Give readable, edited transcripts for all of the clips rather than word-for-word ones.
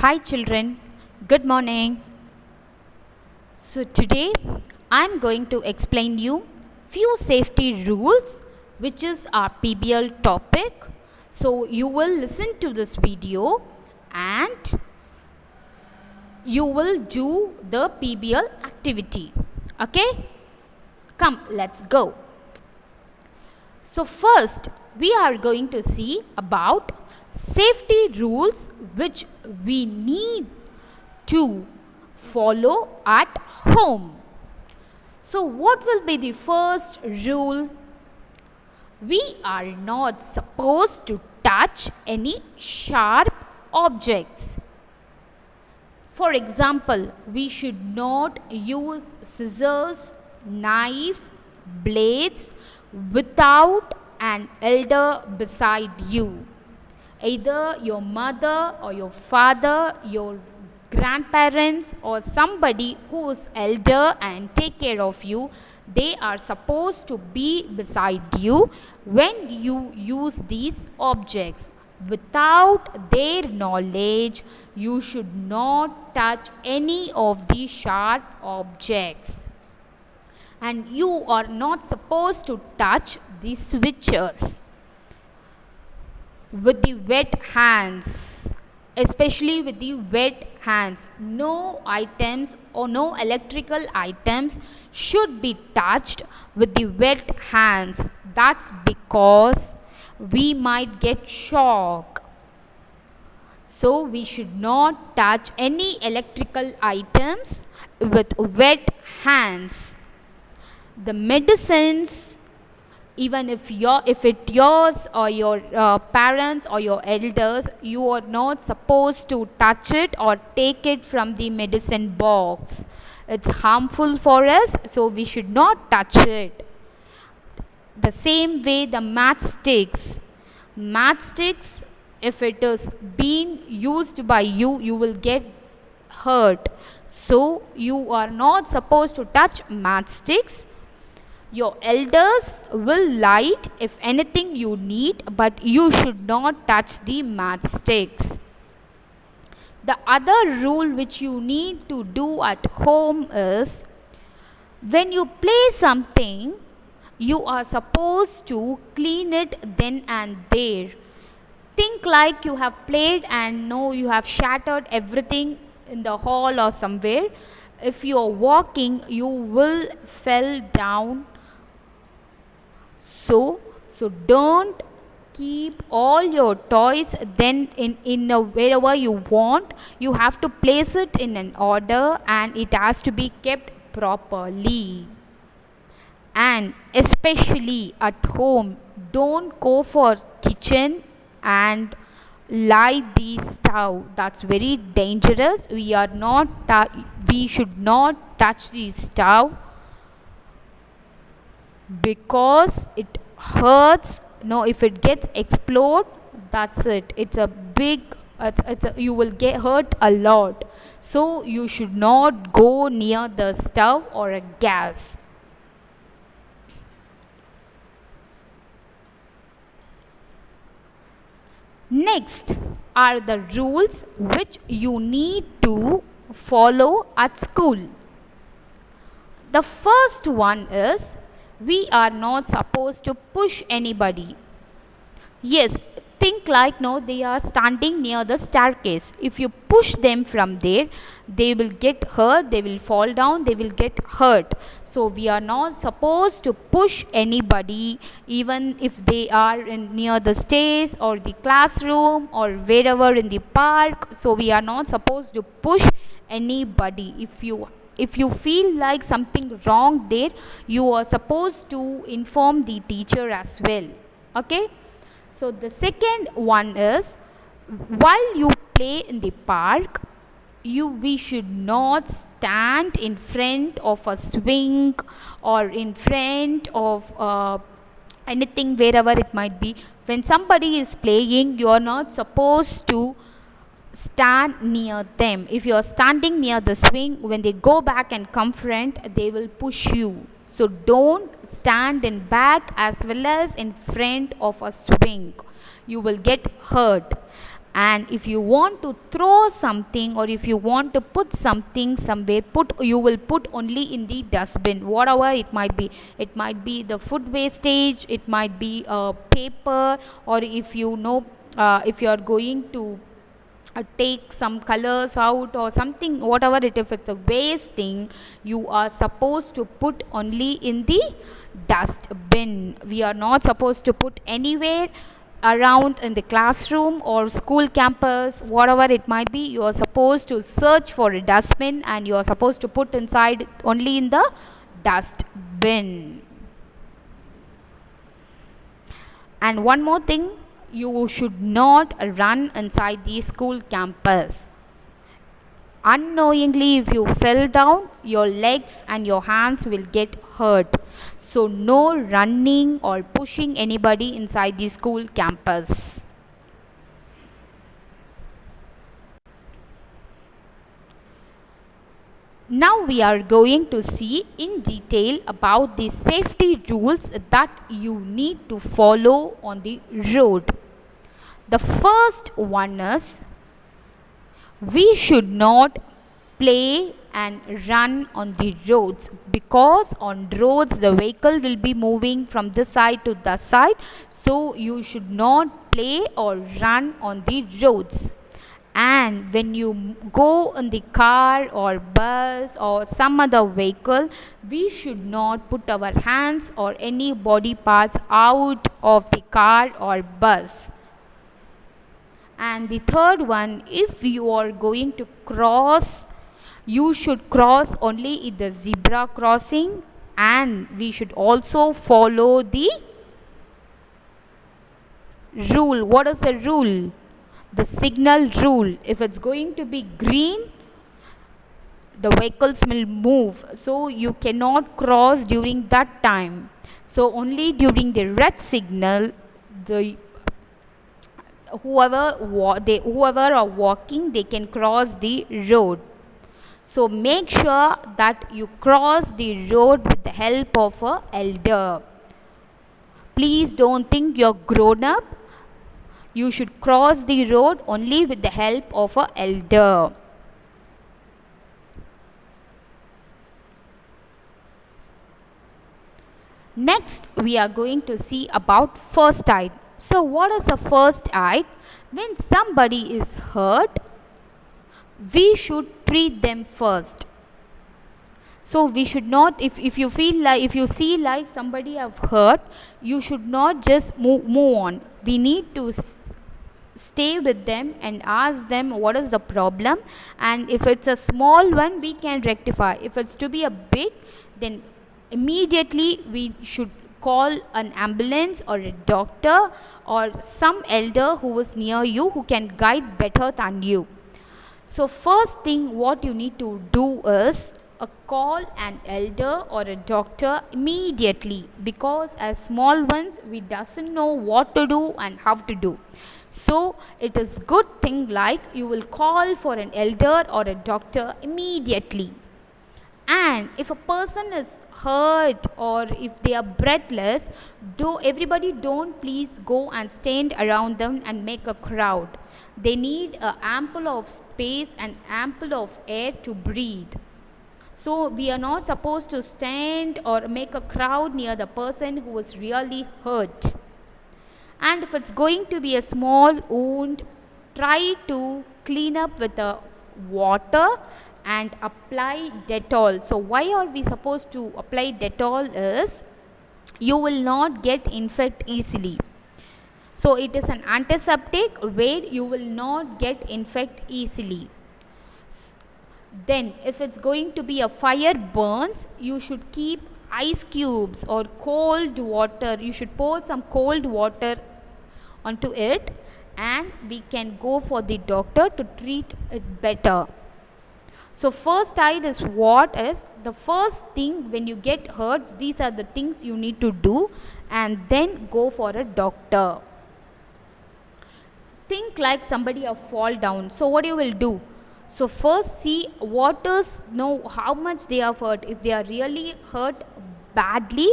Hi children, good morning. So today I am going to explain you few safety rules which is our PBL topic. So you will listen to this video and you will do the PBL activity. Okay? Come, let's go. So first we are going to see about safety rules which we need to follow at home. So what will be the first rule? We are not supposed to touch any sharp objects. For example, we should not use scissors, knife, blades without an elder beside you. Either your mother or your father, your grandparents or somebody who is elder and take care of you, they are supposed to be beside you when you use these objects. Without their knowledge, you should not touch any of these sharp objects. And you are not supposed to touch the switches with the wet hands, especially with the wet hands. No items or no electrical items should be touched with the wet hands. That's because we might get shock. So we should not touch any electrical items with wet hands. The medicines, even if it yours or your parents or your elders, you are not supposed to touch it or take it from the medicine box. It's harmful for us, so we should not touch it. The same way the matchsticks, if it is being used by you, you will get hurt. So you are not supposed to touch matchsticks. Your elders will light if anything you need, but you should not touch the matchsticks. The other rule which you need to do at home is, when you play something, you are supposed to clean it then and there. Think like you have played and you have shattered everything in the hall or somewhere. If you are walking, you will fall down. So don't keep all your toys then in wherever you want. You have to place it in an order and it has to be kept properly. And especially at home, don't go for kitchen and light the stove. That's very dangerous. We should not touch the stove because it hurts. If it gets explode, that's it. It's a big you will get hurt a lot. So you should not go near the stove or a gas. Next are the rules which you need to follow at school. The first one is, we are not supposed to push anybody. Yes, think like they are standing near the staircase. If you push them from there, they will get hurt, they will fall down, they will get hurt. So we are not supposed to push anybody, even if they are near the stairs or the classroom or wherever in the park. So we are not supposed to push anybody. If you feel like something wrong there, you are supposed to inform the teacher as well. Okay? So the second one is, while you play in the park, we should not stand in front of a swing or in front of anything, wherever it might be. When somebody is playing, you are not supposed to stand near them. If you are standing near the swing, when they go back and come front, they will push you. So don't stand in back as well as in front of a swing. You will get hurt. And if you want to throw something or if you want to put something somewhere, you will put only in the dustbin, whatever it might be. It might be the food wastage, it might be paper, or if you know, if you are going to take some colors out or something, whatever it, if it's a waste thing, you are supposed to put only in the dustbin. We are not supposed to put anywhere around in the classroom or school campus, whatever it might be. You are supposed to search for a dustbin and you are supposed to put inside only in the dustbin. And one more thing, you should not run inside the school campus. Unknowingly, if you fell down, your legs and your hands will get hurt. So no running or pushing anybody inside the school campus. Now we are going to see in detail about the safety rules that you need to follow on the road. The first one is, we should not play and run on the roads, because on roads the vehicle will be moving from this side to the side. So you should not play or run on the roads. And when you go in the car or bus or some other vehicle, we should not put our hands or any body parts out of the car or bus. And the third one, if you are going to cross, you should cross only in the zebra crossing, and we should also follow the rule. What is the rule? The signal rule. If it's going to be green, the vehicles will move, so you cannot cross during that time. So only during the red signal, the whoever are walking, they can cross the road. So make sure that you cross the road with the help of an elder. Please don't think you're grown up. You should cross the road only with the help of an elder. Next, we are going to see about first aid. So what is the first aid? When somebody is hurt, we should treat them first. So we should not, if you feel like, if you see like somebody have hurt, you should not just move on. We need to stay with them and ask them what is the problem, and if it's a small one, we can rectify. If it's to be a big, then immediately we should call an ambulance or a doctor or some elder who is near you, who can guide better than you. So first thing what you need to do is call an elder or a doctor immediately, because as small ones we doesn't know what to do and how to do. So it is good thing like you will call for an elder or a doctor immediately. And if a person is hurt or if they are breathless, everybody don't please go and stand around them and make a crowd. They need ample of space and ample of air to breathe. So we are not supposed to stand or make a crowd near the person who is really hurt. And if it's going to be a small wound, try to clean up with the water and apply Dettol. So why are we supposed to apply Dettol is, you will not get infected easily. So it is an antiseptic where you will not get infected easily. Then if it's going to be a fire burns, you should keep ice cubes or cold water. You should pour some cold water onto it, and we can go for the doctor to treat it better. So first aid is what is the first thing when you get hurt. These are the things you need to do, and then go for a doctor. Think like somebody have fall down. So what you will do? So first see how much they are hurt. If they are really hurt badly,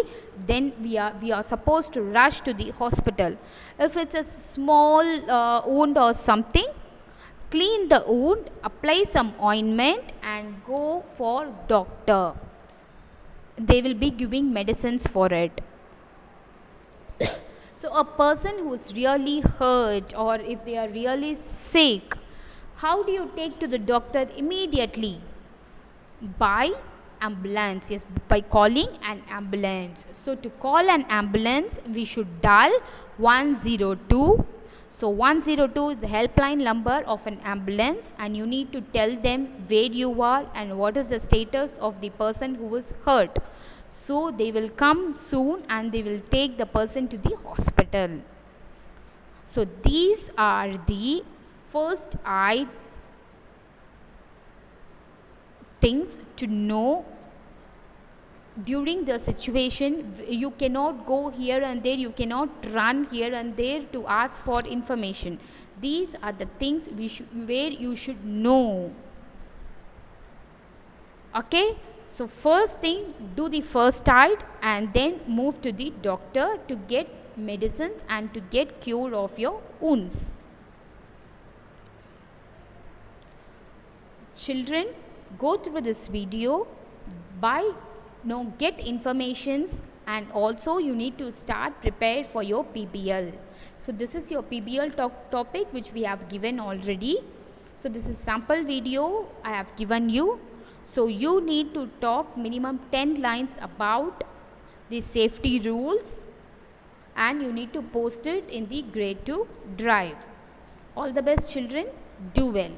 then we are supposed to rush to the hospital. If it's a small wound or something, clean the wound, apply some ointment and go for doctor. They will be giving medicines for it. So a person who is really hurt, or if they are really sick, how do you take to the doctor immediately? By ambulance. Yes, by calling an ambulance. So to call an ambulance, we should dial 102. So 102 is the helpline number of an ambulance, and you need to tell them where you are and what is the status of the person who is hurt. So they will come soon and they will take the person to the hospital. So these are the first aid things to know during the situation. You cannot go here and there, you cannot run here and there to ask for information. These are the things where you should know. Okay, so first thing, do the first aid and then move to the doctor to get medicines and to get cure of your wounds. Children, go through this video, get informations, and also you need to start prepare for your PBL. So this is your PBL topic which we have given already. So this is sample video I have given you. So you need to talk minimum 10 lines about the safety rules, and you need to post it in the grade 2 drive. All the best children, do well.